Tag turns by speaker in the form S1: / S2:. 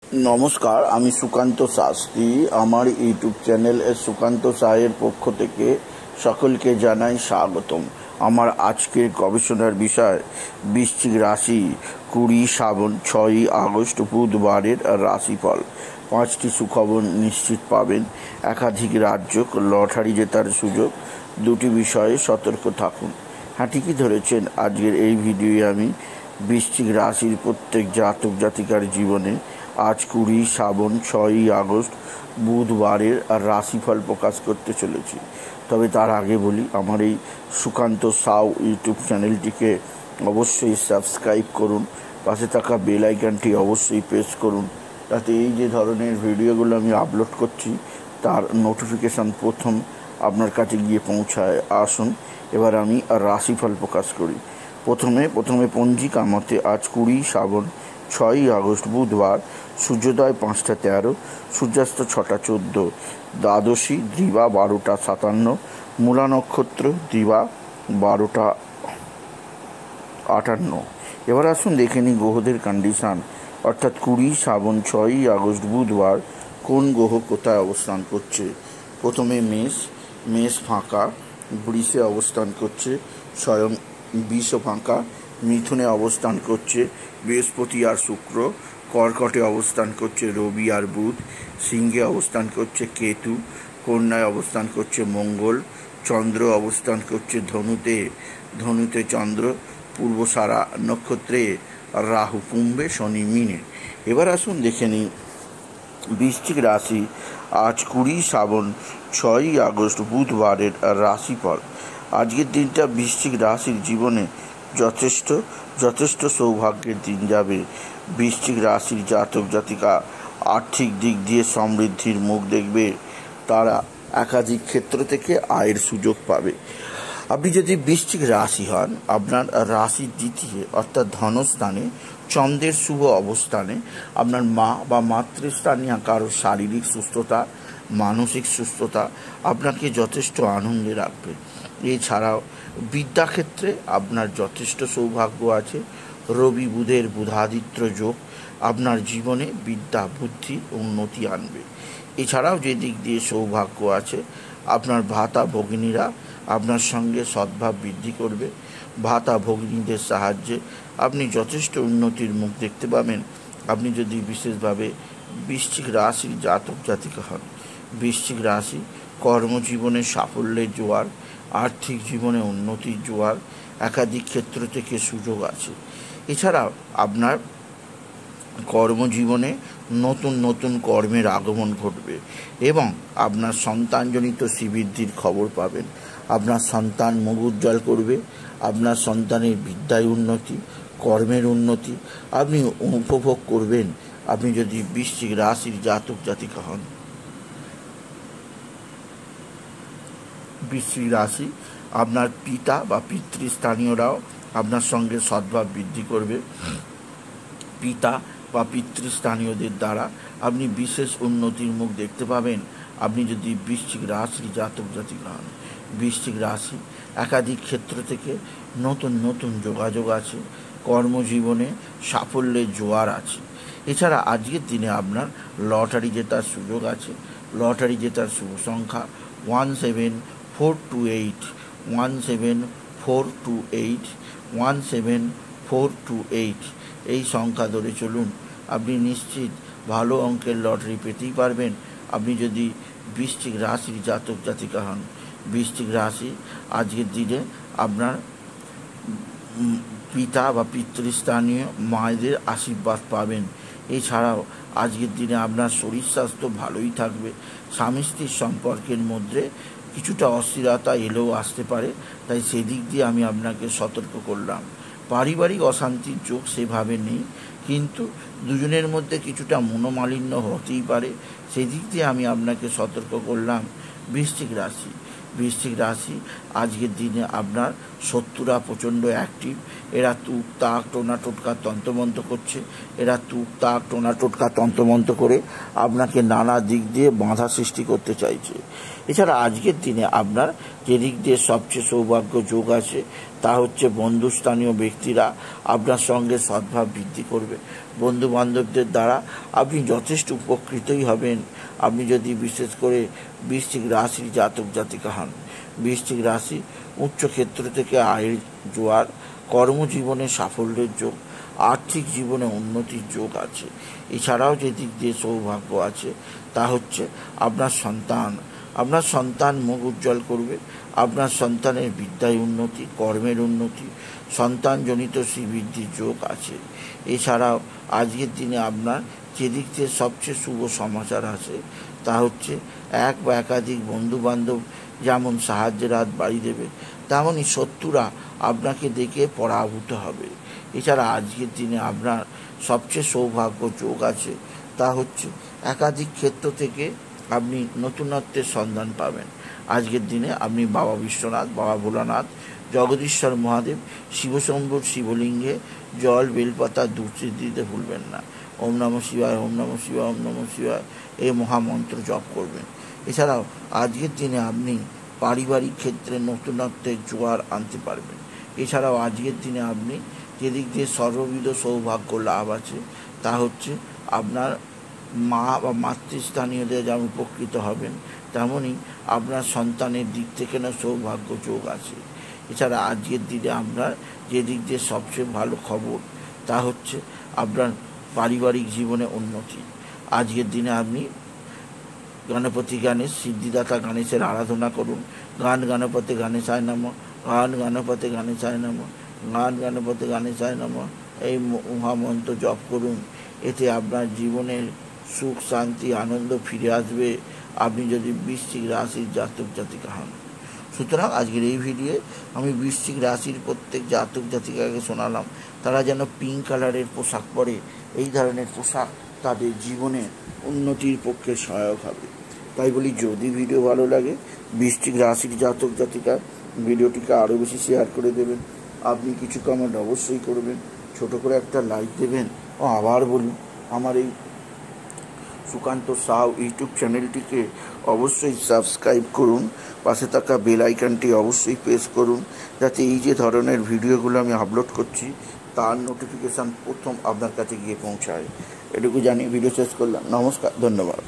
S1: নমস্কার, আমি সুকান্ত শাস্ত্রী। আমার ইউটিউব চ্যানেল সুকান্ত সাহের পক্ষ থেকে সকলকে জানাই স্বাগতম। আমার আজকের গবেষণার বিষয় বৃশ্চিক রাশি 20 শ্রাবণ 6 আগস্ট বুধবারের রাশিফল। 5টি সুখবর নিশ্চিত পাবেন, একাধিক রাজ্য, লটারি জেতার সুযোগ। 2টি বিষয়ে সতর্ক থাকুন। হ্যাঁ, ঠিকই ধরেছেন। আজকের এই ভিডিওয়ে আমি বৃশ্চিক রাশির প্রত্যেক জাতক জাতিকার জীবনে আজ 20 শ্রাবণ 6 আগস্ট বুধবারের রাশিফল প্রকাশ করতে চলেছি। তবে তার আগে বলি, আমার এই সুকান্ত সাউ ইউটিউব চ্যানেলটিকে অবশ্যই সাবস্ক্রাইব করুন, পাশে থাকা বেল আইকনটি অবশ্যই প্রেস করুন, যাতে এই যে ধরনের ভিডিওগুলো আমি আপলোড করছি তার নোটিফিকেশান প্রথম আপনার কাছে গিয়ে পৌঁছায়। আসুন এবার আমি রাশিফল প্রকাশ করি। প্রথমে পঞ্জিকা মতে আজ 20 শ্রাবণ 6 আগস্ট বুধবার, সূর্যোদয় 5টা 13, সূর্যাস্ত 6টা 14, দ্বাদশী দিবা 12টা 57, মূলা নক্ষত্র দিবা 12টা 58। এবার আসুন দেখে নিই গ্রহদের কন্ডিশান, অর্থাৎ 20 শ্রাবণ 6 আগস্ট বুধবার কোন গ্রহ কোথায় অবস্থান করছে। প্রথমে মেষ ফাঁকা, বৃষে অবস্থান করছে স্বয়ং বৃষ ফাঁকা, মিথুনে অবস্থান করছে বৃহস্পতি আর শুক্র, কর্কটে অবস্থান করছে রবি আর বুধ, সিংহে অবস্থান করছে কেতু, কন্যায় অবস্থান করছে মঙ্গল, চন্দ্র অবস্থান করছে ধনুতে চন্দ্র, পূর্বসারা নক্ষত্রে রাহু, কুম্ভে শনি, মিনে। এবার আসুন দেখে নিই বৃশ্চিক রাশি আজ 20 শ্রাবণ 6 আগস্ট বুধবারের রাশিফল। আজকের দিনটা বৃশ্চিক রাশির জীবনে যথেষ্ট সৌভাগ্যের দিন যাবে। বৃশ্চিক রাশির জাতক জাতিকা আর্থিক দিক দিয়ে সমৃদ্ধির মুখ দেখবে। তারা একাধিক ক্ষেত্র থেকে আয়ের সুযোগ পাবে। আপনি যদি বৃশ্চিক রাশি হন, আপনার রাশির দ্বিতীয় অর্থাৎ ধনস্থানে চন্দ্রের শুভ অবস্থানে আপনার মা বা মাতৃস্থানীয় কারো শারীরিক সুস্থতা, মানসিক সুস্থতা আপনাকে যথেষ্ট আনন্দে রাখবে। এছাড়াও বিদ্যাক্ষেত্রে আপনার যথেষ্ট সৌভাগ্য আছে। রবি বুধের বুধাদিত্য যোগ আপনার জীবনে বিদ্যা বুদ্ধি উন্নতি আনবে। এছাড়াও যে দিক দিয়ে সৌভাগ্য আছে, আপনার ভাতা ভগিনীরা আপনার সঙ্গে সদ্ভাব বৃদ্ধি করবে। ভাতা ভগিনীদের সাহায্যে আপনি যথেষ্ট উন্নতির মুখ দেখতে পাবেন। আপনি যদি বিশেষভাবে বৃশ্চিক রাশির জাতক জাতিকা হন, বৃশ্চিক রাশি কর্মজীবনে সাফল্যের জোয়ার, আর্থিক জীবনে উন্নতির জোয়ার, একাধিক ক্ষেত্র থেকে সুযোগ আছে। এছাড়াও আপনার কর্মজীবনে নতুন কর্মের আগমন ঘটবে এবং আপনার সন্তানজনিত শ্রীবৃদ্ধির খবর পাবেন। আপনার সন্তান মুখ উজ্জ্বল করবে। আপনার সন্তানের বিদ্যায় উন্নতি, কর্মের উন্নতি আপনি উপভোগ করবেন, আপনি যদি বৃশ্চিক রাশির জাতক জাতিকা হন। বৃশ্চিক রাশি আপনার পিতা বা পিতৃস্থানীয়রাও আপনার সঙ্গে সদ্ভাব বৃদ্ধি করবে। পিতা বা পিতৃস্থানীয়দের দ্বারা আপনি বিশেষ উন্নতির মুখ দেখতে পাবেন, আপনি যদি বৃশ্চিক রাশির জাতক জাতিকা হন। বৃশ্চিক রাশি একাধিক ক্ষেত্র থেকে নতুন যোগাযোগ আছে। কর্মজীবনে সাফল্যের জোয়ার আছে। এছাড়া আজকের দিনে আপনার লটারি জেতার সুযোগ আছে। লটারি জেতার শুভ সংখ্যা 17428, 17428, 17428। এই সংখ্যা ধরে চলুন, আপনি নিশ্চিত ভালো অঙ্কের লটারি পেতেই পারবেন, আপনি যদি বৃশ্চিক রাশির জাতক জাতিকা হন। বৃশ্চিক রাশি আজকের দিনে আপনার পিতা বা পিতৃস্থানীয় মায়েদের আশীর্বাদ পাবেন। এছাড়াও আজকের দিনে আপনার শরীর স্বাস্থ্য ভালোই থাকবে। স্বামী স্ত্রীর সম্পর্কের মধ্যে কিছুটা অস্থিরতা এলেও আসতে পারে, তাই সেদিক দিয়ে আমি আপনাকে সতর্ক করলাম। পারিবারিক অশান্তির যোগ সেভাবে নেই, কিন্তু দুজনের মধ্যে কিছুটা মনোমালিন্য হতেই পারে, সেদিক দিয়ে আমি আপনাকে সতর্ক করলাম। বৃশ্চিক রাশি আজকের দিনে আপনার শত্রুরা প্রচণ্ড অ্যাক্টিভ। এরা তুক তাক টোনা টোটকা তন্ত্রমন্ত্র করছে। এরা তুক তাক টোনা টোটকা তন্ত্রমন্ত্র করে আপনাকে নানা দিক দিয়ে বাধা সৃষ্টি করতে চাইছে। এছাড়া আজকের দিনে আপনার যে দিক দিয়ে সবচেয়ে সৌভাগ্য যোগ আছে, তা হচ্ছে বন্ধুস্থানীয় ব্যক্তিরা আপনার সঙ্গে সদ্ভাব বৃদ্ধি করবে। বন্ধু বান্ধবদের দ্বারা আপনি যথেষ্ট উপকৃতই হবেন। আপনি যদি বিশেষ করে বৃশ্চিক রাশির জাতক জাতিকা হন, বৃশ্চিক রাশি উচ্চ ক্ষেত্র থেকে আয়ের জোয়ার, কর্মজীবনে সাফল্যের যোগ, আর্থিক জীবনে উন্নতির যোগ আছে। এছাড়াও যে দিক দিয়ে সৌভাগ্য আছে তা হচ্ছে আপনার সন্তান মুখ উজ্জ্বল করবে। আপনার সন্তানের বিদ্যায় উন্নতি, কর্মের উন্নতি, সন্তানজনিত শ্রীবৃদ্ধির যোগ আছে। এছাড়াও আজকের দিনে আপনার যেদিক দিয়ে সবচেয়ে শুভ সমাচার আছে তা হচ্ছে এক বা একাধিক বন্ধুবান্ধব যেমন সাহায্যের হাত বাড়িয়ে দেবে, তেমনই শত্রুরা আপনাকে দেখে পরাভূত হবে। এছাড়া আজকের দিনে আপনার সবচেয়ে সৌভাগ্য যোগ আছে তা হচ্ছে একাধিক ক্ষেত্র থেকে আপনি নতুনত্বের সন্ধান পাবেন। আজকের দিনে আপনি বাবা বিশ্বনাথ, বাবা ভোলানাথ, জগদীশ্বর মহাদেব, শিবশম্ভুর শিবলিঙ্গে জল, বেলপাতা, দুধ দিতে ভুলবেন না। ওম নমঃ শিবায়, ওম নমঃ শিবায়, ওম নমঃ শিবায় এই মহামন্ত্র জপ করবেন। এছাড়াও আজকের দিনে আপনি পারিবারিক ক্ষেত্রে নতুনত্বের জোয়ার আনতে পারবেন। এছাড়াও আজকের দিনে আপনি যেদিক দিয়ে সর্ববিধ সৌভাগ্য লাভ আছে তা হচ্ছে আপনার মা বা মাতৃস্থানীয়দের যেমন উপকৃত হবেন, তেমনই আপনার সন্তানের দিক থেকে না সৌভাগ্য যোগ আছে। এছাড়া আজকের দিনে আপনার যে দিক দিয়ে সবচেয়ে ভালো খবর তা হচ্ছে আপনার পারিবারিক জীবনে উন্নতি। আজকের দিনে আপনি গণপতি গণেশ, সিদ্ধিদাতা গণেশের আরাধনা করুন। গান গণপতি গণেশায় নমঃ, গান গণপতি গণেশায় নমঃ, গান গণপতি গণেশায় নমঃ এই মহামন্ত্র জপ করুন। এতে আপনার জীবনের সুখ, শান্তি, আনন্দ ফিরে আসবে আপনি যদি বৃশ্চিক রাশির জাতক জাতিকা হন। সুতরাং আজকের এই ভিডিওয়ে আমি বৃশ্চিক রাশির প্রত্যেক জাতক জাতিকাকে শোনালাম তারা যেন পিঙ্ক কালারের পোশাক পরে। এই ধরনের পোশাক তাদের জীবনে উন্নতির পক্ষে সহায়ক হবে। তাই বলি, যদি ভিডিও ভালো লাগে বৃশ্চিক রাশির জাতক জাতিকা ভিডিওটিকে আরও বেশি শেয়ার করে দেবেন। আপনি কিছু কমেন্ট অবশ্যই করবেন, ছোট করে একটা লাইক দেবেন। ও আবার বলুন, আমার এই সুকান্ত সাউ ইউটিউব চ্যানেলটিকে অবশ্যই সাবস্ক্রাইব করুন, পাশে থাকা বেল আইকনটি অবশ্যই প্রেস করুন, যাতে এই যে ধরনের ভিডিওগুলো আমি আপলোড করছি তার নোটিফিকেশান প্রথম আপনার কাছে গিয়ে পৌঁছায়। এটুকু জানিয়ে ভিডিও শেষ করলাম। নমস্কার, ধন্যবাদ।